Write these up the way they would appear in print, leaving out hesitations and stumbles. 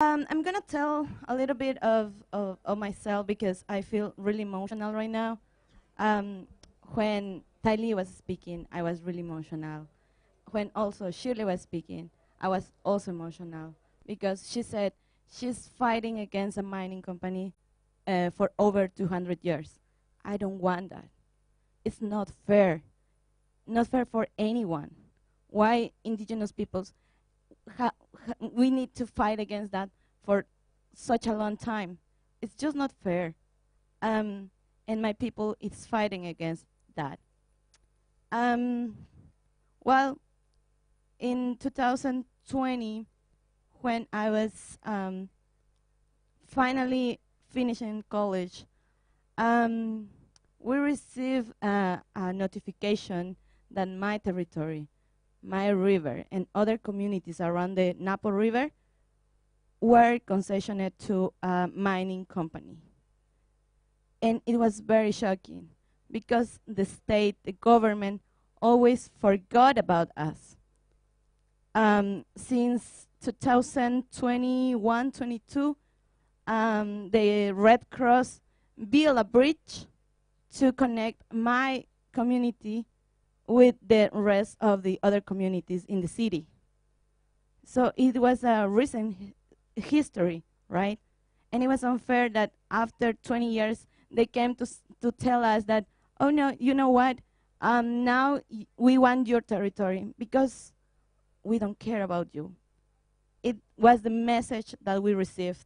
I'm gonna tell a little bit of myself because I feel really emotional right now. Um, when Tylee was speaking, I was really emotional. When also Shirley was speaking, I was also emotional because she said she's fighting against a mining company for over 200 years. I don't want that. It's not fair. Not fair for anyone. Why indigenous peoples we need to fight against that for such a long time? It's just not fair. Um, and my people is fighting against that. Um, well, in 2020, when I was finally finishing college, um, we received a notification that my territory, my river, and other communities around the Napo River were concessioned to a mining company. And it was very shocking because the state, the government, always forgot about us. Since 2021-22, the Red Cross built a bridge to connect my community with the rest of the other communities in the city. So it was a recent history, right? And it was unfair that after 20 years, they came to tell us that, oh no, you know what? Now we want your territory because we don't care about you. It was the message that we received,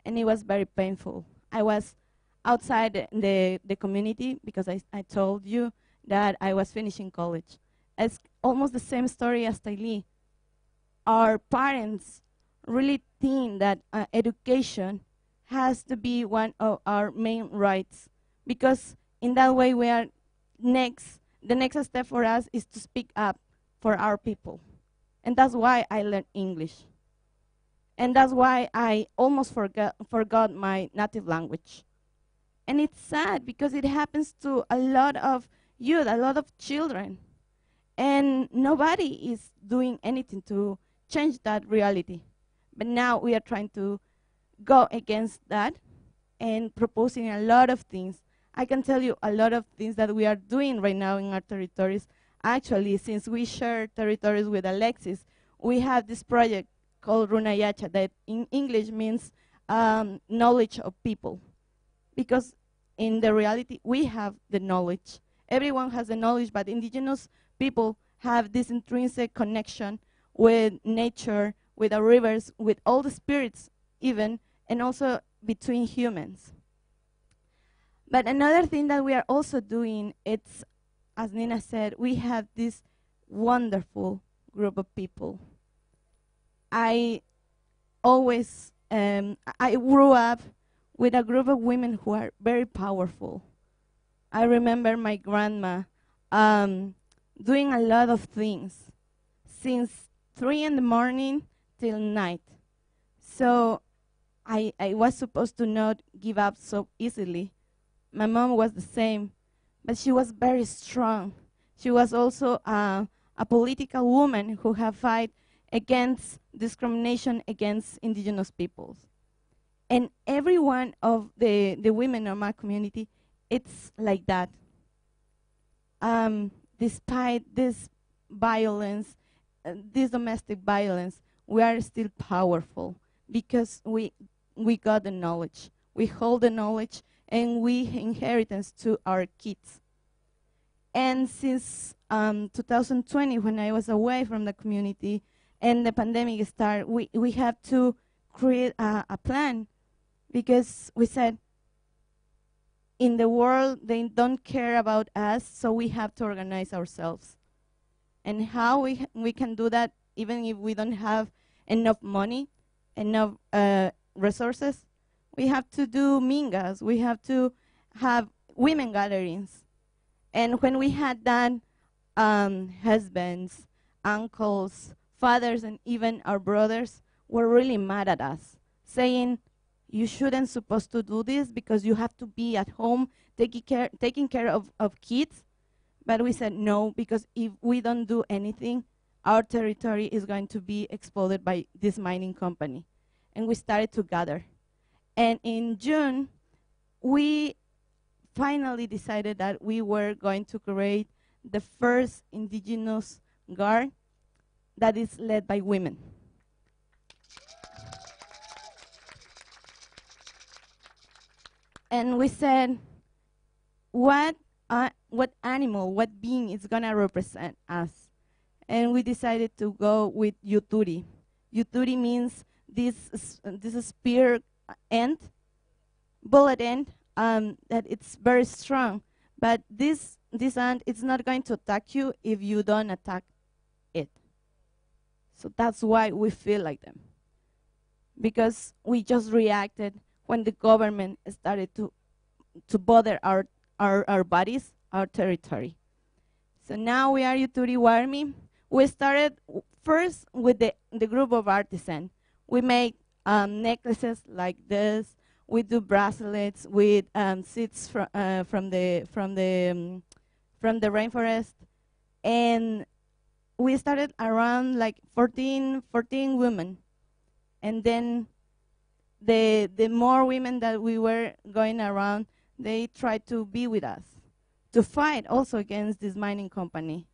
and it was very painful. I was outside the community because I told you that I was finishing college. It's almost the same story as Tylee. Our parents really think that education has to be one of our main rights because in that way we are the next step for us is to speak up for our people. And that's why I learned English. And that's why I almost forgot my native language. And it's sad because it happens to a lot of youth, a lot of children. And nobody is doing anything to change that reality. But now we are trying to go against that and proposing a lot of things. I can tell you a lot of things that we are doing right now in our territories. Actually, since we share territories with Alexis, we have this project called Runayacha that in English means knowledge of people. Because in the reality, we have the knowledge. Everyone has the knowledge, but indigenous people have this intrinsic connection with nature, with the rivers, with all the spirits even, and also between humans. But another thing that we are also doing, it's, as Nina said, we have this wonderful group of people. I always, I grew up with a group of women who are very powerful. I remember my grandma doing a lot of things since 3 in the morning till night. So I was supposed to not give up so easily. My mom was the same, but she was very strong. She was also a political woman who had fight against discrimination against indigenous peoples. And every one of the women of my community, it's like that. Despite this violence, this domestic violence, we are still powerful because we got the knowledge. We hold the knowledge and we inheritance to our kids. And since 2020, when I was away from the community and the pandemic started, we have to create a plan because we said, in the world, they don't care about us, so we have to organize ourselves. And how we can do that, even if we don't have enough money, enough resources, we have to do mingas, we have to have women gatherings. And when we had that, husbands, uncles, fathers, and even our brothers were really mad at us, saying, you shouldn't supposed to do this because you have to be at home taking care of kids. But we said no, because if we don't do anything, our territory is going to be exploded by this mining company. and we started to gather. And in June, we finally decided that we were going to create the first indigenous guard that is led by women. And we said, what animal, what being is gonna represent us? And we decided to go with Yuturi. Yuturi means this spear end, bullet end, that it's very strong. But this ant, it's not going to attack you if you don't attack it. So that's why we feel like them. Because we just reacted when the government started to bother our bodies, our territory. So now we are Yuturi Warmi. We started first with the group of artisans. We make necklaces like this. We do bracelets with seeds from the rainforest, and we started around like 14 women, and then the more women that we were going around, they tried to be with us to fight also against this mining company.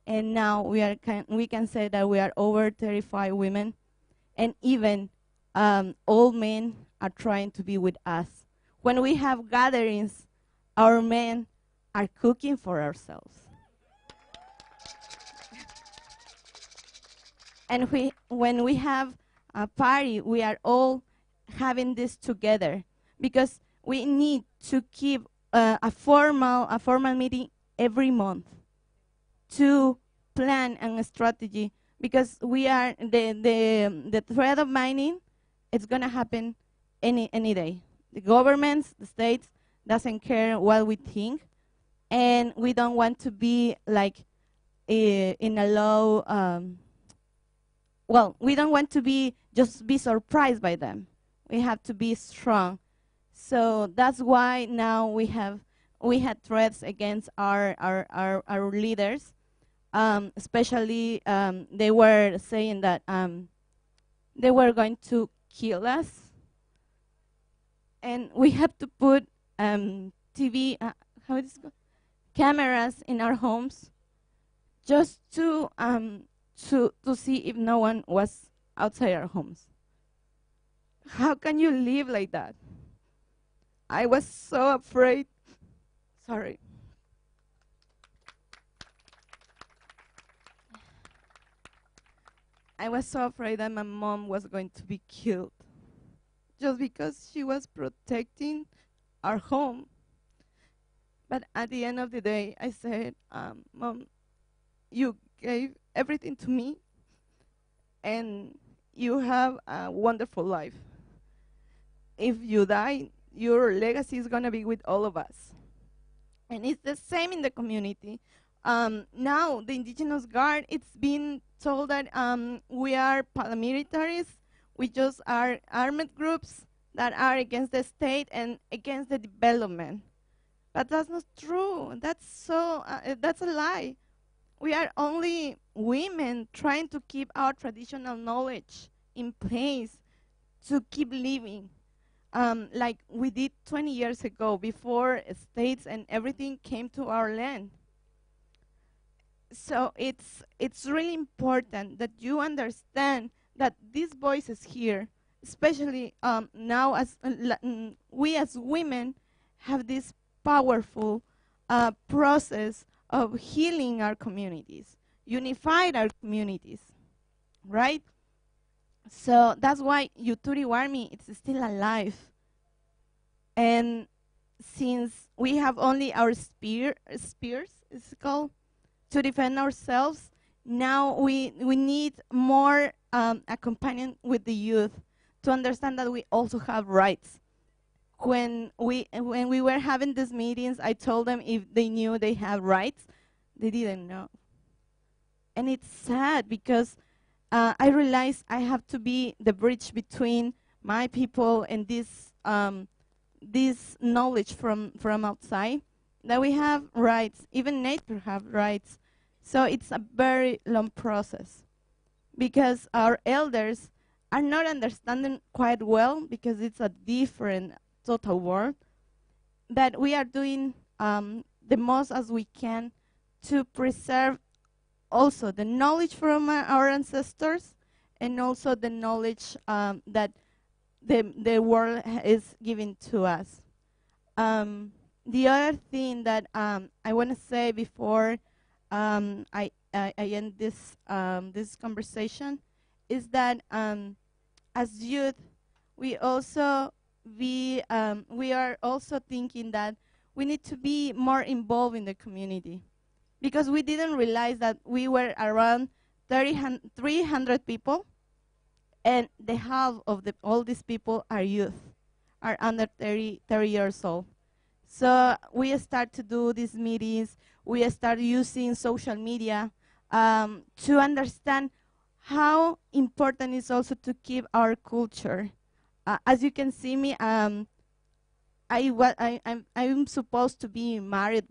And now we can say that we are over 35 women, and even old men are trying to be with us. When we have gatherings, our men are cooking for ourselves. And when we have a party, we are all having this together, because we need to keep a formal meeting every month to plan a strategy, because we are the threat of mining. It's gonna happen any day. The governments, the states, doesn't care what we think, and we don't want to be like in a low. Well, we don't want to be surprised by them. We have to be strong. So that's why now we had threats against our leaders. Especially, they were saying that they were going to kill us, and we have to put TV, how is it called? Cameras in our homes, just to see if no one was outside our homes. How can you live like that? I was so afraid. Sorry. I was so afraid that my mom was going to be killed just because she was protecting our home. But at the end of the day, I said, Mom, you gave everything to me, and you have a wonderful life. If you die, your legacy is going to be with all of us. And it's the same in the community. Now, the Indigenous Guard, it's been told that we are paramilitaries. We just are armed groups that are against the state and against the development. But that's not true. That's a lie. We are only women trying to keep our traditional knowledge in place to keep living. Like we did 20 years ago, before states and everything came to our land. So it's really important that you understand that these voices here, especially now as we as women have this powerful process of healing our communities, unified our communities, right? So that's why Yuturi Warmi is still alive. And since we have only our spears, it's called, to defend ourselves, now we need more accompaniment with the youth to understand that we also have rights. When we were having these meetings, I told them if they knew they have rights. They didn't know. And it's sad because I realized I have to be the bridge between my people and this knowledge from outside, that we have rights. Even nature have rights. So it's a very long process, because our elders are not understanding quite well, because it's a different total world, that we are doing the most as we can to preserve also the knowledge from our ancestors, and also the knowledge that the world is giving to us. The other thing that I want to say before I end this conversation is that as youth, we also we are also thinking that we need to be more involved in the community, because we didn't realize that we were around 300 people, and the half of all these people are youth, are under 30 years old. So we start to do these meetings. We start using social media to understand how important it is also to keep our culture. As you can see me, I'm supposed to be married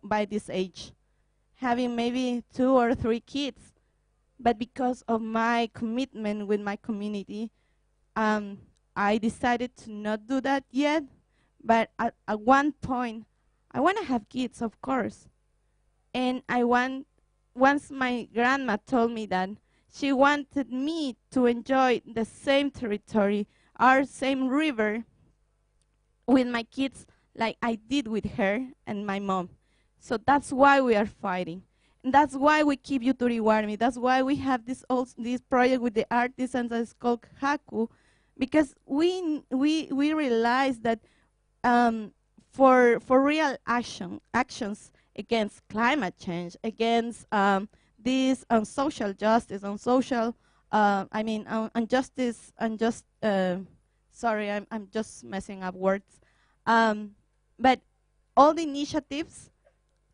by this age, having maybe 2 or 3 kids. But because of my commitment with my community, I decided to not do that yet. But at one point, I want to have kids, of course. And once my grandma told me that she wanted me to enjoy the same territory, our same river, with my kids, like I did with her and my mom. So that's why we are fighting. And that's why we keep Yuturiwarmi. That's why we have this project with the artisans that's called Haku, because we realize that for real actions against climate change, against this social justice, on social, injustice, sorry, I'm just messing up words. But all the initiatives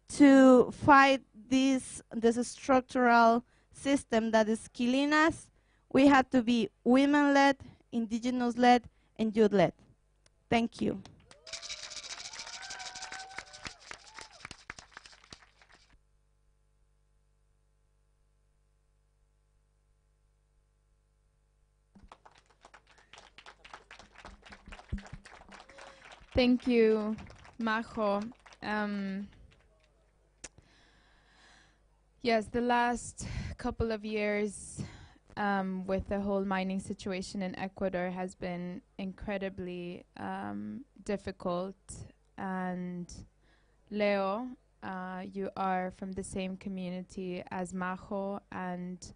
to fight this structural system that is killing us, we have to be women-led, indigenous-led, and youth-led. Thank you. Thank you, Majo. Yes, the last couple of years with the whole mining situation in Ecuador has been incredibly difficult. And Leo, you are from the same community as Majo, and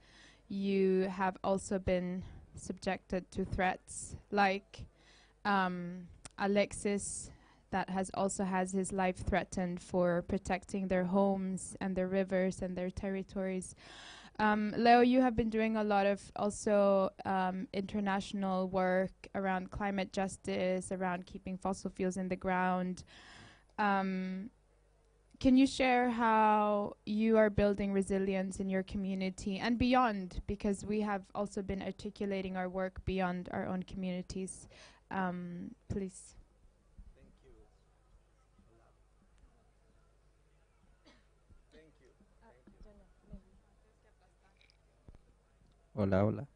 you have also been subjected to threats like Alexis, that has also has his life threatened for protecting their homes and their rivers and their territories. Leo, you have been doing a lot of also international work around climate justice, around keeping fossil fuels in the ground. Can you share how you are building resilience in your community and beyond? Because we have also been articulating our work beyond our own communities. Please. Hola, hola.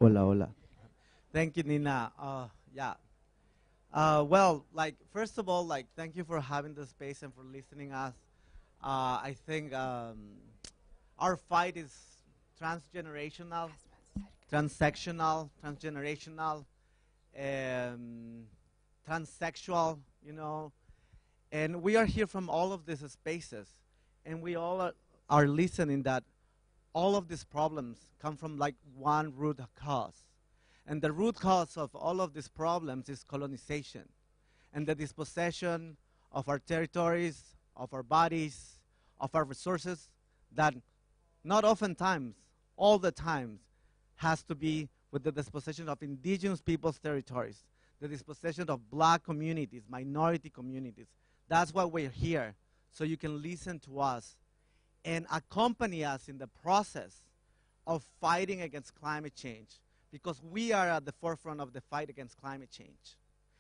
Hola, hola. Thank you, Nina. Yeah. Well, like first of all, like thank you for having the space and for listening us. I think our fight is transgenerational, transsectional, transgenerational, transsexual. You know, and we are here from all of these spaces, and we all are listening that all of these problems come from like one root cause. And the root cause of all of these problems is colonization and the dispossession of our territories, of our bodies, of our resources that not oftentimes, all the times, has to be with the dispossession of indigenous people's territories, the dispossession of black communities, minority communities. That's why we're here, so you can listen to us and accompany us in the process of fighting against climate change, because we are at the forefront of the fight against climate change.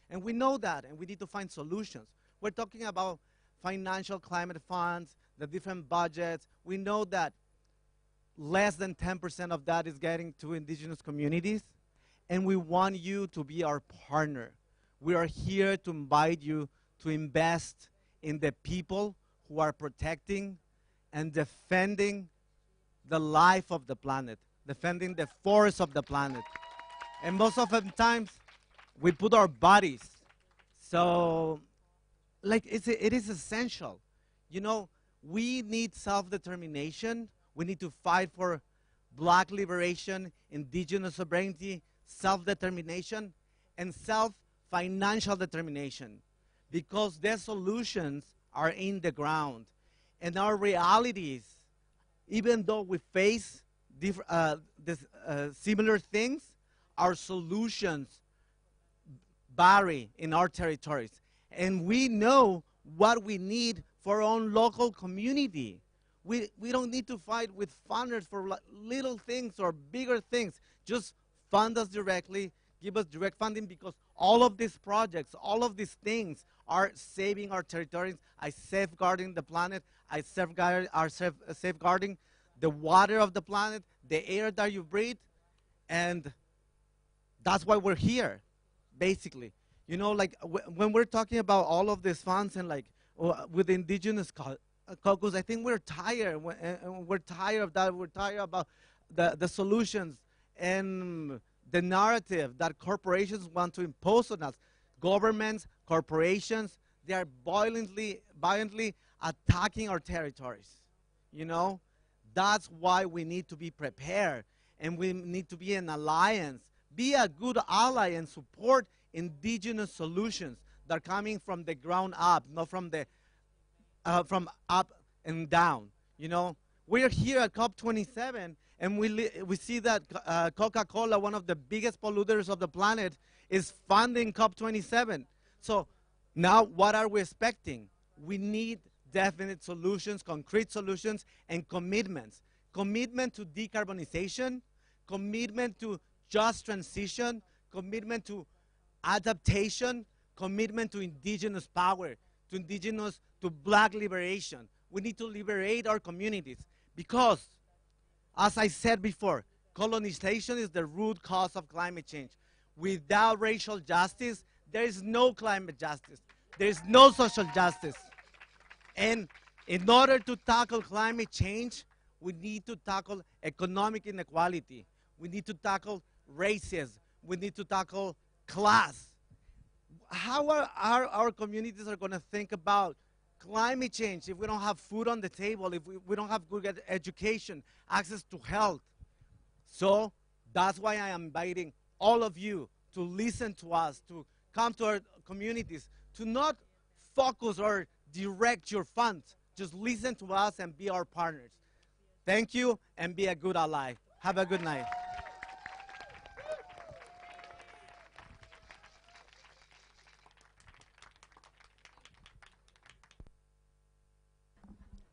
And we know that, and we need to find solutions. We're talking about financial climate funds, the different budgets. We know that less than 10% of that is getting to indigenous communities, and we want you to be our partner. We are here to invite you to invest in the people who are protecting and defending the life of the planet, defending the forests of the planet. And most of the times, we put our bodies. So, like, it is essential. You know, we need self-determination. We need to fight for black liberation, indigenous sovereignty, self-determination, and self-financial determination. Because their solutions are in the ground. And our realities, even though we face similar things, our solutions vary in our territories. And we know what we need for our own local community. We don't need to fight with funders for little things or bigger things. Just fund us directly, give us direct funding, because all of these projects, all of these things are saving our territories, are safeguarding the planet, are safeguarding the water of the planet, the air that you breathe, and that's why we're here, basically. You know, like when we're talking about all of these funds and like with indigenous caucus, I think we're tired. We're tired of that. We're tired about the solutions and the narrative that corporations want to impose on us. Governments, corporations, they are violently attacking our territories. You know, that's why we need to be prepared, and we need to be an alliance. Be a good ally and support indigenous solutions that are coming from the ground up, not from the from up and down. You know, we're here at COP27, and we see that Coca-Cola, one of the biggest polluters of the planet, is funding COP27. So now what are we expecting? We need definite solutions, concrete solutions, and commitments. Commitment to decarbonization, commitment to just transition, commitment to adaptation, commitment to indigenous power, to black liberation. We need to liberate our communities because, as I said before, colonization is the root cause of climate change. Without racial justice, there is no climate justice. There is no social justice. And in order to tackle climate change, we need to tackle economic inequality. We need to tackle racism. We need to tackle class. How are our communities are going to think about climate change if we don't have food on the table, if we don't have good education, access to health? So that's why I am inviting all of you to listen to us, to come to our communities, to not focus or direct your funds. Just listen to us and be our partners. Thank you, and be a good ally. Have a good night.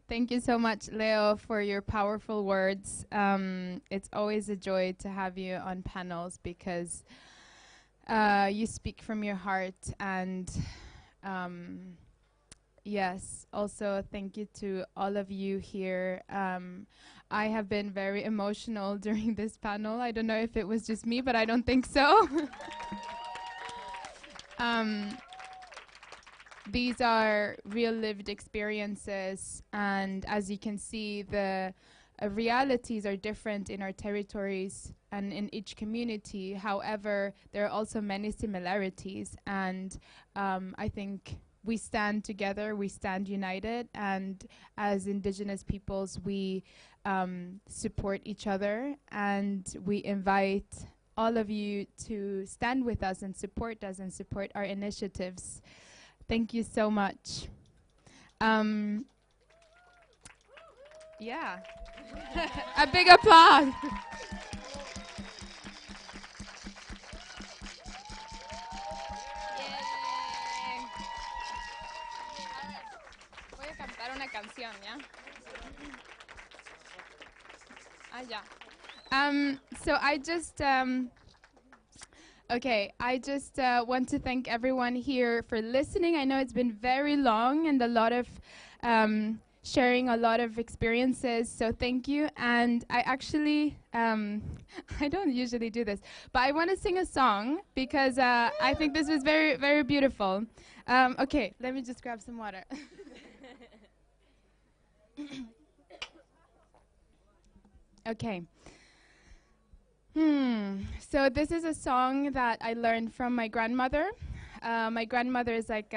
Thank you so much, Leo, for your powerful words. It's always a joy to have you on panels because you speak from your heart. And yes, also thank you to all of you here. I have been very emotional during this panel. I don't know if it was just me, but I don't think so. These are real lived experiences, and as you can see, the realities are different in our territories and in each community. However, there are also many similarities, and I think we stand together, we stand united, and as Indigenous peoples, we support each other, and we invite all of you to stand with us and support our initiatives. Thank you so much. Yeah. A big applause. Yay. Voy a cantar una canción, ¿ya? Ah, ya. So I just okay, I just want to thank everyone here for listening. I know it's been very long and a lot of sharing a lot of experiences. So thank you. And I actually, I don't usually do this, but I want to sing a song because I think this was very, very beautiful. Okay, let me just grab some water. Okay. So this is a song that I learned from my grandmother. My grandmother is like,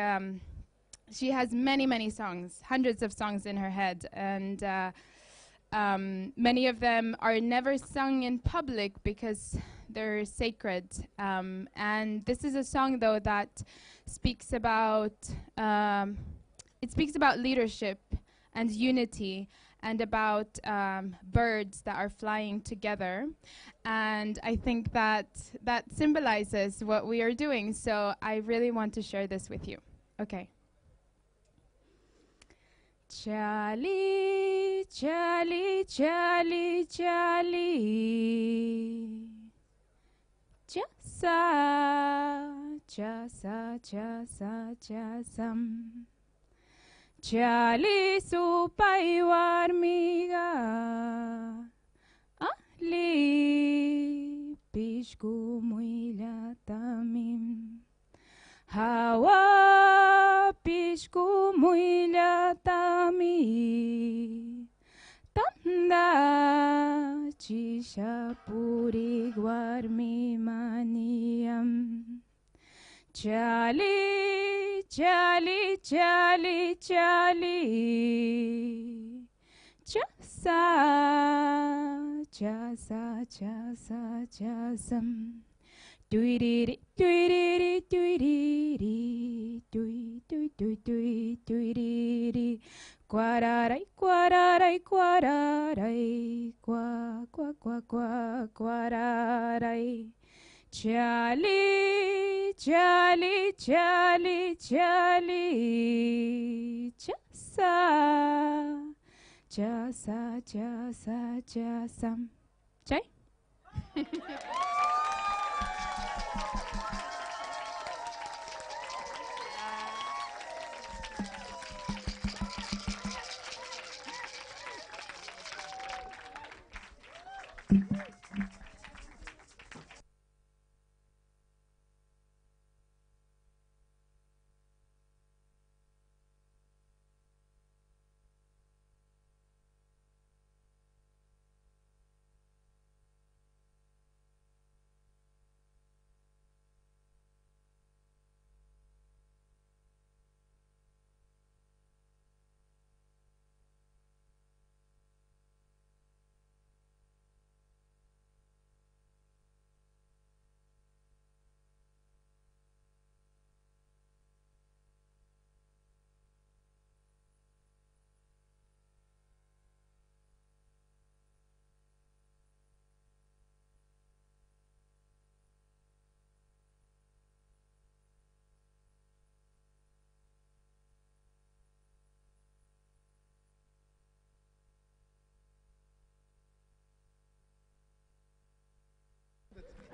she has many, many songs, hundreds of songs in her head. And many of them are never sung in public because they're sacred. And this is a song, though, that speaks about, it speaks about leadership and unity, and about birds that are flying together. And I think that that symbolizes what we are doing. So I really want to share this with you. Okay. Charlie, Charlie, Charlie, Charlie. Chasa, chasa, chasa, chasam. Charlie supai warmiga. Ali pishku muila tamim. Hawa pishku muila tami. Tanda chisha puri guarmi maniam. Charlie, Charlie, Charlie, Charlie. Chasa, chasa, chasa, chasam. Tweedity, tweedity, tweedity, tweedity, tweedity. Quararai, quararai, quararai, qua, qua, qua, qua, quararai. Charlie, Charlie, Charlie, Charlie. Chasa, chasa, chasa, chasam. Chai?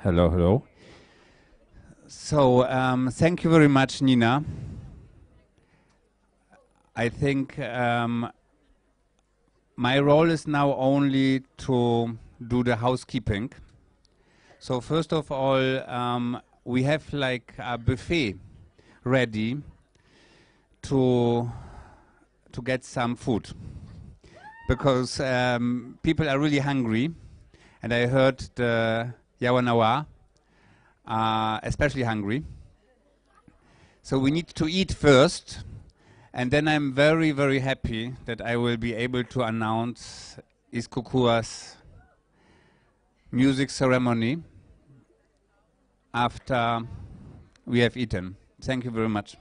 Hello, hello. So, thank you very much, Nina. I think my role is now only to do the housekeeping. So first of all, we have like a buffet ready to get some food, because people are really hungry, and I heard the Yawanawa are especially hungry. So we need to eat first, and then I'm very, very happy that I will be able to announce Iskukua's music ceremony after we have eaten. Thank you very much.